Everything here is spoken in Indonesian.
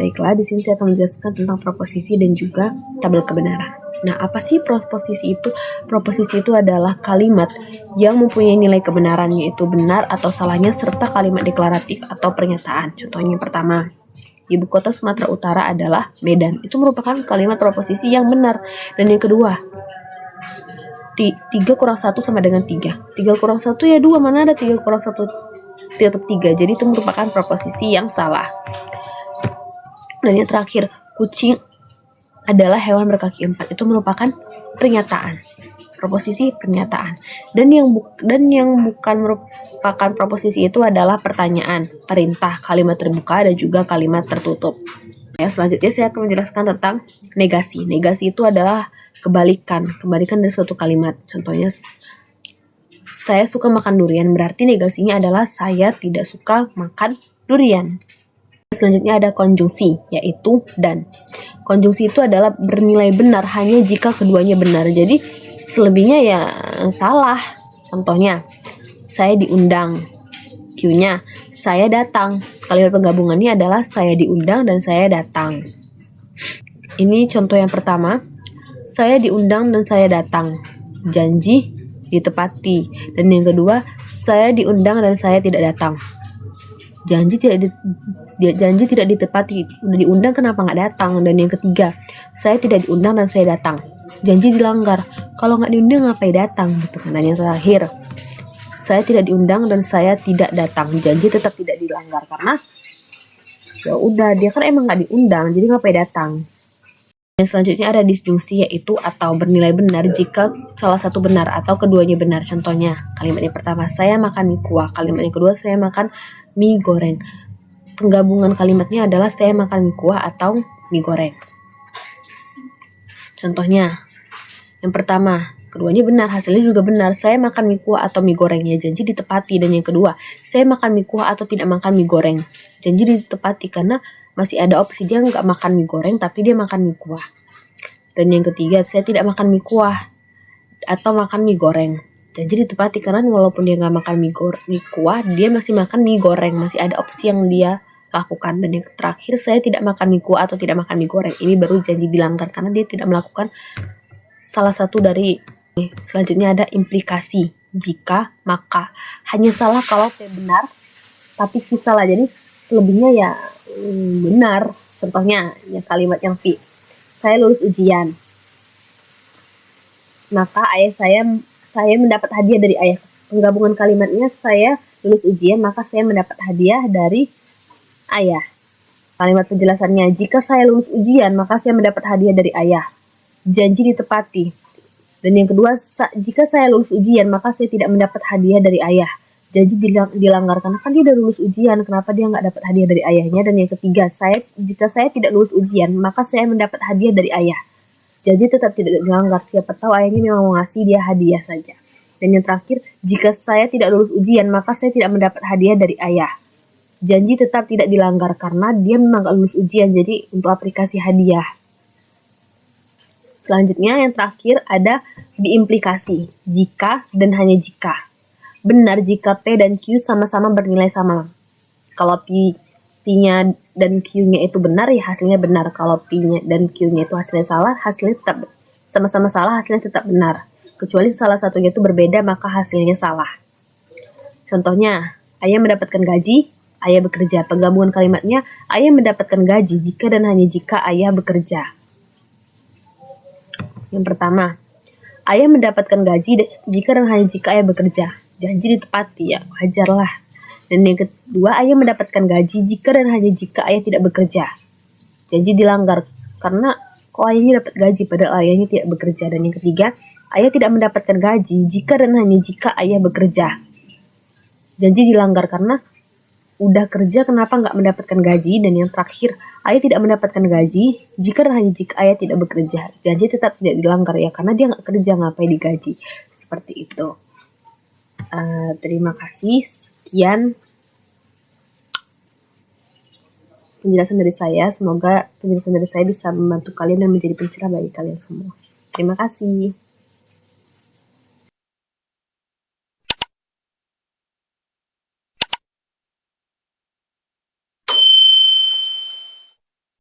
Baiklah, di sini saya akan menjelaskan tentang proposisi dan juga tabel kebenaran. Nah, apa sih proposisi itu? Proposisi itu adalah kalimat yang mempunyai nilai kebenaran, yaitu benar atau salahnya, serta kalimat deklaratif atau pernyataan. Contohnya yang pertama, ibu kota Sumatera Utara adalah Medan. Itu merupakan kalimat proposisi yang benar. Dan yang kedua, 3 kurang 1 sama dengan 3. 3 kurang 1 ya 2, mana ada 3 kurang 1 tetap 3. Jadi itu merupakan proposisi yang salah. Dan yang terakhir, kucing adalah hewan berkaki 4. Itu merupakan pernyataan. Proposisi pernyataan. Dan yang bukan merupakan proposisi itu adalah pertanyaan, perintah, kalimat terbuka dan juga kalimat tertutup. Ya, selanjutnya saya akan menjelaskan tentang negasi. Negasi itu adalah kebalikan dari suatu kalimat. Contohnya, saya suka makan durian, berarti negasinya adalah saya tidak suka makan durian. Selanjutnya ada konjungsi, yaitu dan. Konjungsi itu adalah bernilai benar hanya jika keduanya benar. Jadi selebihnya ya salah. Contohnya, saya diundang. Q-nya, saya datang. Kalimat penggabungannya adalah saya diundang dan saya datang. Ini contoh yang pertama. Saya diundang dan saya datang. Janji ditepati. Dan yang kedua, saya diundang dan saya tidak datang. Janji tidak ditepati. Udah diundang kenapa nggak datang? Dan yang ketiga, saya tidak diundang dan saya datang. Janji dilanggar. Kalau nggak diundang ngapain datang? Gitu kan. Dan yang terakhir, saya tidak diundang dan saya tidak datang. Janji tetap tidak dilanggar karena ya udah dia kan emang nggak diundang, jadi ngapain datang? Yang selanjutnya ada disjungsi, yaitu atau bernilai benar jika salah satu benar atau keduanya benar. Contohnya, kalimat yang pertama, saya makan mie kuah. Kalimat yang kedua, saya makan mie goreng. Penggabungan kalimatnya adalah saya makan mie kuah atau mie goreng. Contohnya, yang pertama, keduanya benar, hasilnya juga benar. Saya makan mie kuah atau mie goreng, ya janji ditepati. Dan yang kedua, saya makan mie kuah atau tidak makan mie goreng. Janji ditepati karena masih ada opsi dia nggak makan mie goreng tapi dia makan mie kuah. Dan yang ketiga, saya tidak makan mie kuah atau makan mie goreng. Janji ditepati karena walaupun dia nggak makan mie kuah, dia masih makan mie goreng. Masih ada opsi yang dia lakukan. Dan yang terakhir, saya tidak makan mie kuah atau tidak makan mie goreng. Ini baru janji dilanggar karena dia tidak melakukan salah satu dari. Selanjutnya ada implikasi. Jika, maka. Hanya salah kalau P benar, tapi Q salah. Jadi selebihnya ya benar. Contohnya ya kalimat yang V. Saya lulus ujian. Maka ayah saya mendapat hadiah dari ayah. Penggabungan kalimatnya saya lulus ujian, maka saya mendapat hadiah dari ayah. Kalimat penjelasannya, jika saya lulus ujian, maka saya mendapat hadiah dari ayah. Janji ditepati. Dan yang kedua, jika saya lulus ujian, maka saya tidak mendapat hadiah dari ayah. Janji dilanggar karena kan dia udah lulus ujian, kenapa dia nggak dapat hadiah dari ayahnya? Dan yang ketiga, jika saya tidak lulus ujian, maka saya mendapat hadiah dari ayah. Janji tetap tidak dilanggar, siapa tahu ayahnya memang mau ngasih dia hadiah saja. Dan yang terakhir, jika saya tidak lulus ujian, maka saya tidak mendapat hadiah dari ayah. Janji tetap tidak dilanggar karena dia memang nggak lulus ujian, jadi untuk aplikasi hadiah. Selanjutnya yang terakhir ada diimplikasi, jika dan hanya jika. Benar jika P dan Q sama-sama bernilai sama. Kalau P-nya dan Q-nya itu benar, ya hasilnya benar. Kalau P-nya dan Q-nya itu hasilnya salah, hasilnya tetap sama-sama salah, hasilnya tetap benar. Kecuali salah satunya itu berbeda, maka hasilnya salah. Contohnya, ayah mendapatkan gaji, ayah bekerja. Penggabungan kalimatnya, ayah mendapatkan gaji jika dan hanya jika ayah bekerja. Yang pertama, ayah mendapatkan gaji jika dan hanya jika ayah bekerja. Janji ditepati, ya wajarlah. Dan yang kedua, ayah mendapatkan gaji jika dan hanya jika ayah tidak bekerja. Janji dilanggar karena kok ayahnya dapat gaji padahal ayahnya tidak bekerja. Dan yang ketiga, ayah tidak mendapatkan gaji jika dan hanya jika ayah bekerja. Janji dilanggar karena udah kerja kenapa nggak mendapatkan gaji. Dan yang terakhir, ayah tidak mendapatkan gaji jika dan hanya jika ayah tidak bekerja. Janji tetap tidak dilanggar ya karena dia nggak kerja, ngapain digaji. Seperti itu. Terima kasih. Sekian penjelasan dari saya. Semoga penjelasan dari saya bisa membantu kalian dan menjadi pencerah bagi kalian semua. Terima kasih.